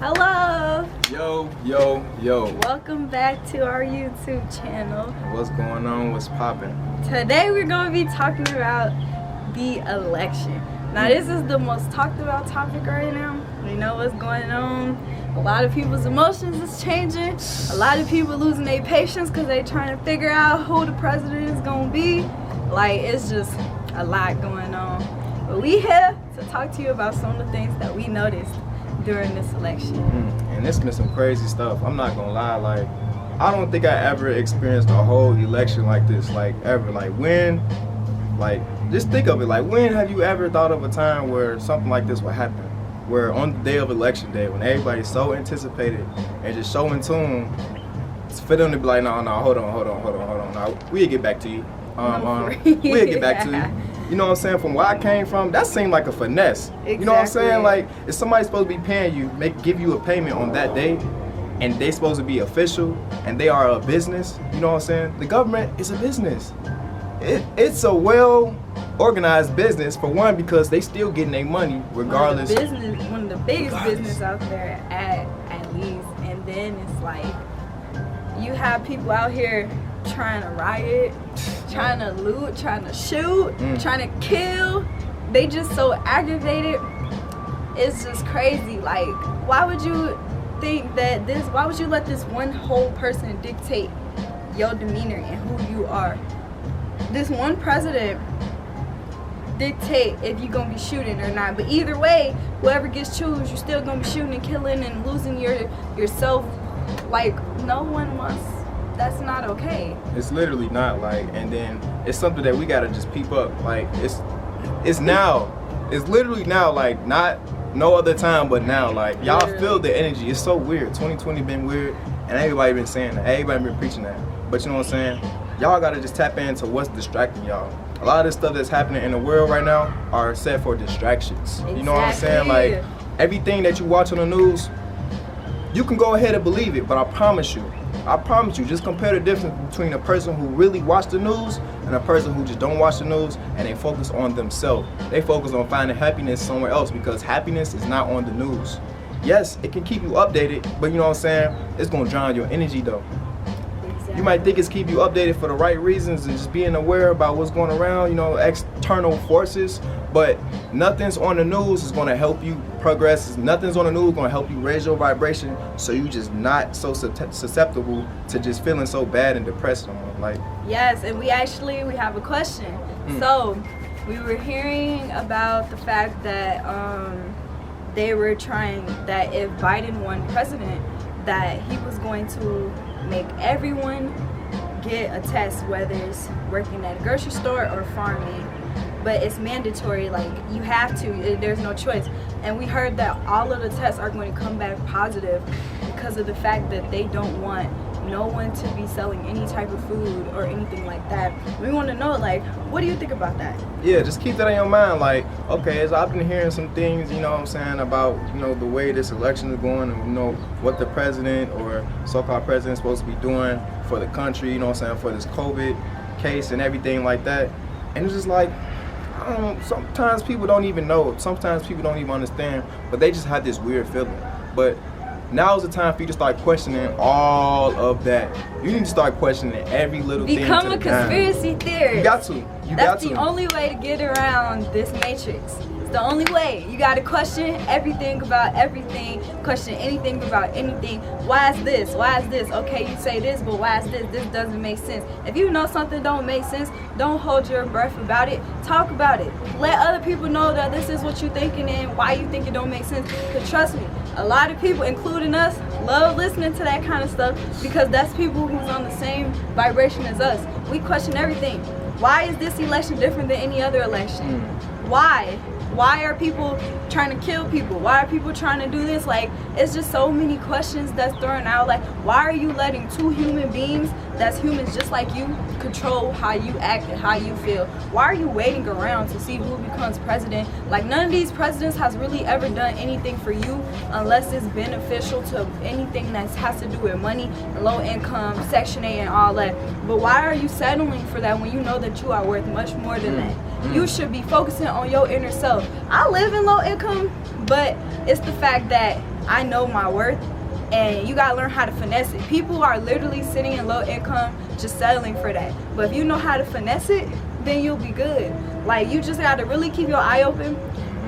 Hello! Yo. Welcome back to our YouTube channel. What's going on? What's popping? Today we're going to be talking about the election. Now this is the most talked about topic right now. We know what's going on. A lot of people's emotions is changing. A lot of people losing their patience because they trying to figure out who the president is going to be. Like, it's just a lot going on. But we here to talk to you about some of the things that we noticed during this election. And it's been some crazy stuff. I'm not gonna lie, like, I don't think I ever experienced a whole election like this, like, ever. Like, when, like, just think of it, like, when have you ever thought of a time where something like this would happen? Where on the day of election day, when everybody's so anticipated and just so in tune, it's for them to be like, no, hold on. Now, we'll get back to you. We'll get back to you. You know what I'm saying? From where I came from, that seemed like a finesse. Exactly. You know what I'm saying? Like, if somebody's supposed to be paying you, give you a payment on that day, and they supposed to be official, and they are a business, you know what I'm saying? The government is a business. It's a well-organized business, for one, because they still getting their money regardless. One of the biggest business out there at least. And then it's like, you have people out here trying to riot, trying to loot, trying to shoot, trying to kill. They just so aggravated. It's just crazy. Like, why would you think that why would you let this one whole person dictate your demeanor and who you are? This one president dictate if you're gonna be shooting or not. But either way, whoever gets chosen, you're still gonna be shooting and killing and losing yourself. Like, no one wants. That's not okay. It's literally not, like, and then it's something that we gotta just peep up. Like, it's now. It's literally now, like, not no other time but now. Like, y'all feel the energy. It's so weird. 2020 been weird, and everybody been saying that. Everybody been preaching that. But you know what I'm saying? Y'all gotta just tap into what's distracting y'all. A lot of this stuff that's happening in the world right now are set for distractions. Exactly. You know what I'm saying? Like, everything that you watch on the news, you can go ahead and believe it, but I promise you, just compare the difference between a person who really watch the news and a person who just don't watch the news and they focus on themselves. They focus on finding happiness somewhere else, because happiness is not on the news. Yes, it can keep you updated, but you know what I'm saying? It's gonna drown your energy though. Exactly. You might think it's keep you updated for the right reasons and just being aware about what's going around, you know, external forces, but nothing's on the news is gonna help you progress. Nothing's on the news gonna help you raise your vibration, so you just not so susceptible to just feeling so bad and depressed no more. Like, yes, and we have a question. So we were hearing about the fact that they were trying that if Biden won president, that he was going to make everyone get a test, whether it's working at a grocery store or farming. But it's mandatory, like, you have to, there's no choice. And we heard that all of the tests are going to come back positive because of the fact that they don't want no one to be selling any type of food or anything like that. We want to know, like, what do you think about that? Yeah, just keep that in your mind. Like, okay, as I've been hearing some things, you know what I'm saying, about, you know, the way this election is going and, you know, what the president or so-called president is supposed to be doing for the country, you know what I'm saying, for this COVID case and everything like that. And it's just like, I don't know, sometimes people don't even know. Sometimes people don't even understand, but they just have this weird feeling. But now's the time for you to start questioning all of that. You need to start questioning every little thing. Become a conspiracy theorist. You got to. That's the only way to get around this matrix. It's the only way. You got to question everything about everything. Question anything about anything. Why is this? Why is this? Okay, you say this, but why is this? This doesn't make sense. If you know something don't make sense, don't hold your breath about it. Talk about it. Let other people know that this is what you're thinking and why you think it don't make sense. Because trust me, a lot of people, including us, love listening to that kind of stuff, because that's people who's on the same vibration as us. We question everything. Why is this election different than any other election? Why? Why are people trying to kill people? Why are people trying to do this? Like, it's just so many questions that's thrown out. Like, why are you letting two human beings that's humans just like you control how you act and how you feel? Why are you waiting around to see who becomes president? Like, none of these presidents has really ever done anything for you unless it's beneficial to anything that has to do with money, low income, Section 8 and all that. But why are you settling for that when you know that you are worth much more than that? You should be focusing on your inner self. I live in low income, but it's the fact that I know my worth, and you gotta learn how to finesse it. People are literally sitting in low income just settling for that. But if you know how to finesse it, then you'll be good. Like, you just gotta really keep your eye open.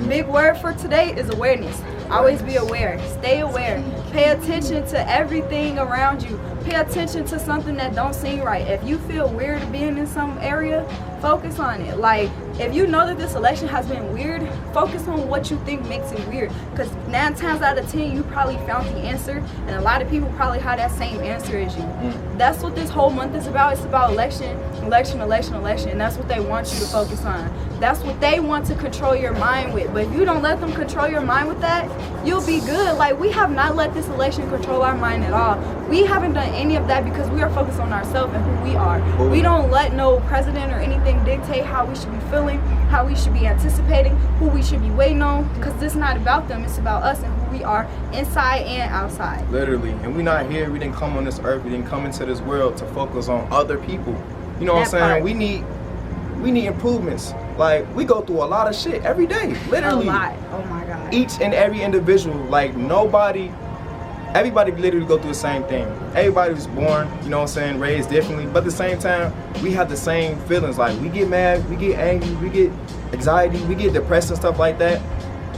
Big word for today is awareness. Always be aware. Stay aware. Pay attention to everything around you. Pay attention to something that don't seem right. If you feel weird being in some area, focus on it. Like, if you know that this election has been weird, focus on what you think makes it weird. Because 9 times out of 10, you probably found the answer, and a lot of people probably have that same answer as you. That's what this whole month is about. It's about election, election, election, election, and that's what they want you to focus on. That's what they want to control your mind with. But if you don't let them control your mind with that, you'll be good. Like, we have not let this election control our mind at all. We haven't done any of that because we are focused on ourselves and who we are. We don't let no president or anything dictate how we should be feeling, how we should be anticipating, who we should be waiting on, because this is not about them. It's about us and who we are inside and outside. Literally. And we're not here. We didn't come on this earth. We didn't come into this world to focus on other people. You know what I'm saying? Part. We need improvements. Like, we go through a lot of shit every day. Literally. A lot. Oh my God. Each and every individual, like, everybody literally go through the same thing. Everybody was born, you know what I'm saying, raised differently, but at the same time, we have the same feelings. Like, we get mad, we get angry, we get anxiety, we get depressed and stuff like that.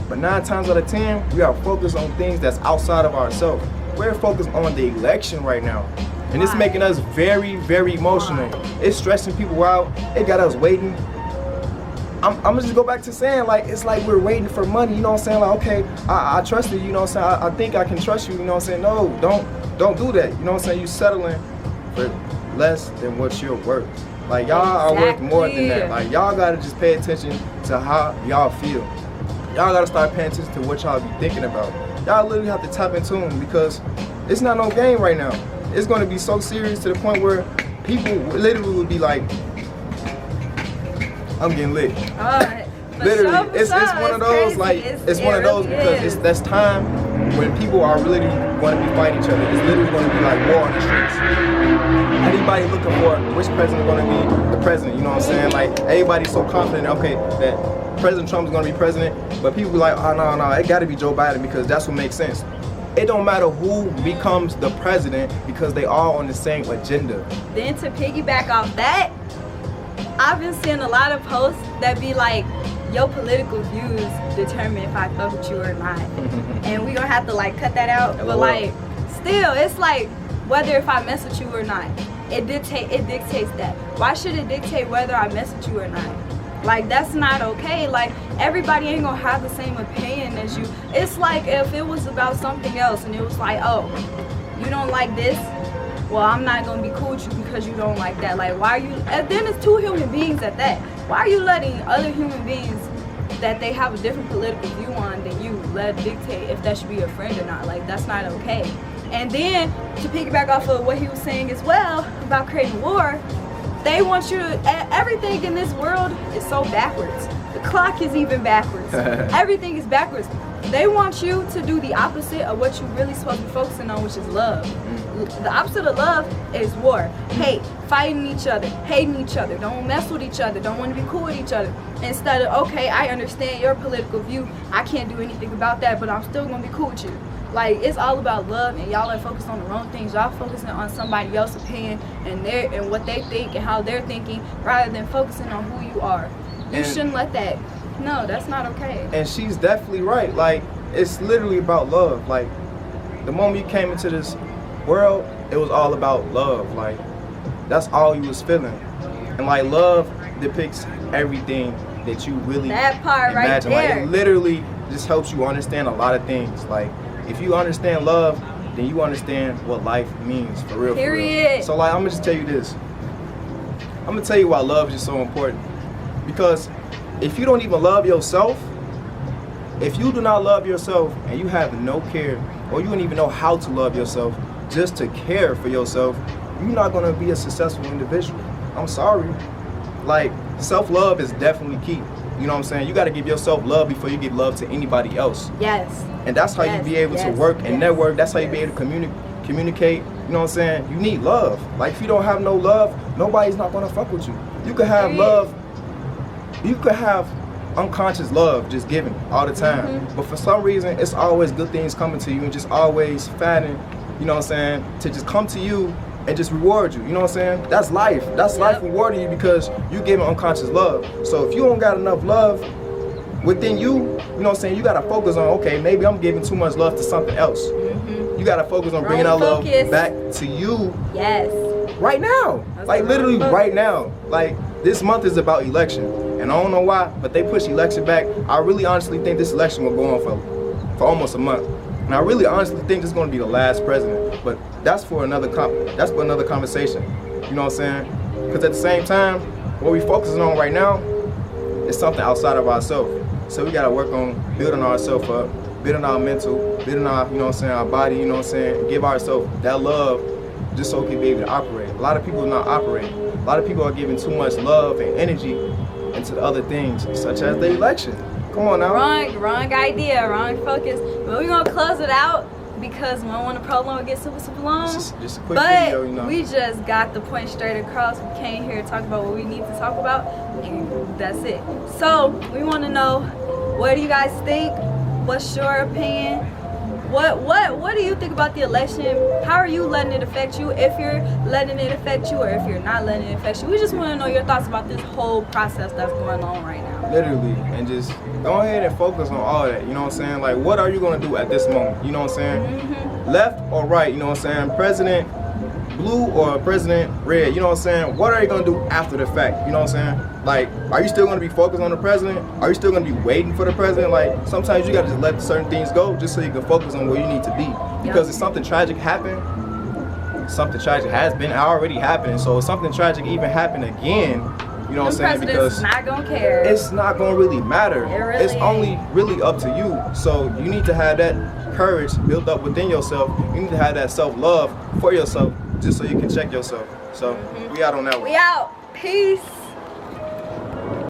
But 9 times out of 10, we are focused on things that's outside of ourselves. We're focused on the election right now. And it's making us very, very emotional. It's stressing people out. It got us waiting. I'm gonna just go back to saying, like, it's like we're waiting for money, you know what I'm saying? Like, okay, I trust you, you know what I'm saying? I think I can trust you, you know what I'm saying? No, don't do that, you know what I'm saying? You settling for less than what you're worth. Like, y'all are worth more than that. Like, y'all gotta just pay attention to how y'all feel. Y'all gotta start paying attention to what y'all be thinking about. Y'all literally have to tap into them, because it's not no game right now. It's gonna be so serious to the point where people literally would be like, I'm getting lit. Literally, it's one of those, like, it's one of those, because that's time when people are really going to be fighting each other. It's literally going to be like war on the streets. Anybody looking for which president is going to be the president, you know what I'm saying? Like, everybody's so confident, okay, that President Trump is going to be president, but people be like, oh, no, it got to be Joe Biden, because that's what makes sense. It don't matter who becomes the president, because they all on the same agenda. Then to piggyback off that, I've been seeing a lot of posts that be like, your political views determine if I fuck with you or not. And we gonna have to, like, cut that out. But like, still, it's like, whether if I mess with you or not, it dictates that. Why should it dictate whether I mess with you or not? Like, that's not okay. Like, everybody ain't gonna have the same opinion as you. It's like if it was about something else and it was like, oh, you don't like this? Well, I'm not gonna be cool with you because you don't like that. Like, why are you, and then it's 2 human beings at that. Why are you letting other human beings that they have a different political view on than you let dictate if that should be your friend or not? Like, that's not okay. And then, to piggyback off of what he was saying as well about creating war, they want you to, everything in this world is so backwards. The clock is even backwards. Everything is backwards. They want you to do the opposite of what you're really supposed to be focusing on, which is love. The opposite of love is war. Hate, fighting each other, hating each other, don't mess with each other, don't want to be cool with each other. Instead of, okay, I understand your political view, I can't do anything about that, but I'm still going to be cool with you. Like, it's all about love, and y'all are focused on the wrong things. Y'all focusing on somebody else's opinion and what they think and how they're thinking, rather than focusing on who you are. You shouldn't let that. No, that's not okay. And she's definitely right. Like, it's literally about love. Like, the moment you came into this world, it was all about love. Like, that's all you was feeling. And like, love depicts everything that you really that part imagine. Right there. Like, it literally just helps you understand a lot of things. Like, if you understand love, then you understand what life means, for real. Period. For real. So like, I'm gonna just tell you this. I'm gonna tell you why love is so important. Because if you don't even love yourself, if you do not love yourself and you have no care, or you don't even know how to love yourself, just to care for yourself, you're not gonna be a successful individual. I'm sorry. Like, self-love is definitely key. You know what I'm saying? You gotta give yourself love before you give love to anybody else. Yes. And that's how you be able to work and network. That's how you be able to communicate. You know what I'm saying? You need love. Like, if you don't have no love, nobody's not gonna fuck with you. You could have love. You could have unconscious love just given all the time. But for some reason, it's always good things coming to you and just always finding, you know what I'm saying, to just come to you and just reward you. You know what I'm saying? That's life. That's life rewarding you because you giving unconscious love. So if you don't got enough love within you, you know what I'm saying, you gotta focus on, okay, maybe I'm giving too much love to something else. You gotta focus on bringing that love back to you. Yes. Right now. That's like literally right now. Like this month is about election. And I don't know why, but they push election back. I really honestly think this election will go on for almost a month. And I really honestly think this is gonna be the last president. But that's for another conversation. You know what I'm saying? Because at the same time, what we're focusing on right now is something outside of ourselves. So we gotta work on building ourselves up, building our mental, building our, you know what I'm saying, our body, you know what I'm saying, give ourselves that love just so we can be able to operate. A lot of people are not operating. A lot of people are giving too much love and energy into the other things, such as the election. Come on now. Wrong idea, wrong focus. But we're gonna close it out because we don't want to prolong it get super long. Just a quick video, you know. We just got the point straight across. We came here to talk about what we need to talk about, and that's it. So we want to know, what do you guys think? What's your opinion? What do you think about the election? How are you letting it affect you? If you're letting it affect you, or if you're not letting it affect you, we just want to know your thoughts about this whole process that's going on right now. Literally, and just go ahead and focus on all that. You know what I'm saying? Like, what are you gonna do at this moment? You know what I'm saying? Left or right? You know what I'm saying? President blue or President red? You know what I'm saying? What are you gonna do after the fact? You know what I'm saying? Like, are you still gonna be focused on the president? Are you still gonna be waiting for the president? Like, sometimes you gotta just let certain things go just so you can focus on where you need to be. Because if something tragic happened, something tragic has been already happening. So if something tragic even happened again, you know what I'm saying? Because not gonna care. It's not gonna really matter. It's only really up to you. So you need to have that courage built up within yourself. You need to have that self-love for yourself just so you can check yourself. So we out on that one. We out. Peace.